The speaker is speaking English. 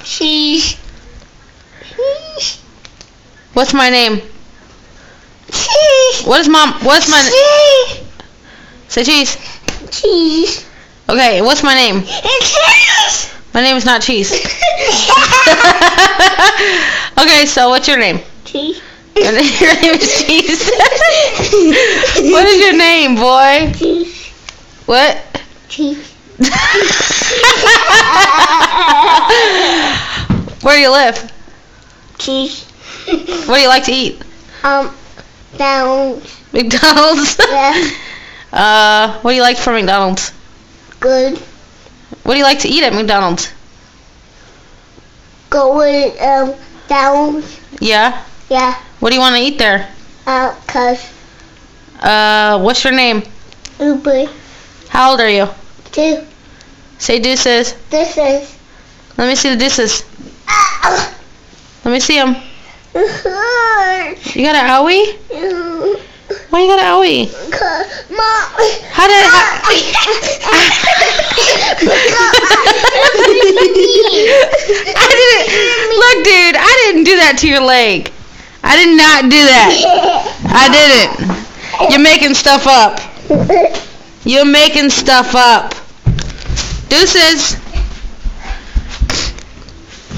Cheese. What's my name? Cheese. What's my Cheese. Say cheese. Cheese. Okay, what's my name? Cheese. My name is not Cheese. Okay, so what's your name? Cheese. Your name is Cheese. What is your name, boy? Cheese. What? Cheese. Where do you live? Cheese. What do you like to eat? Down. McDonald's? Yeah. What do you like from McDonald's? Good. What do you like to eat at McDonald's? Going down. Yeah? Yeah. What do you want to eat there? Cause What's your name? Uber. How old are you? 2. Say deuces. This is. Let me see the deuces. Let me see them. You got an owie? Why you got an owie? Mom. How did I didn't. Look, dude, I didn't do that to your leg. I did not do that. I didn't. You're making stuff up. You're making stuff up. Deuces.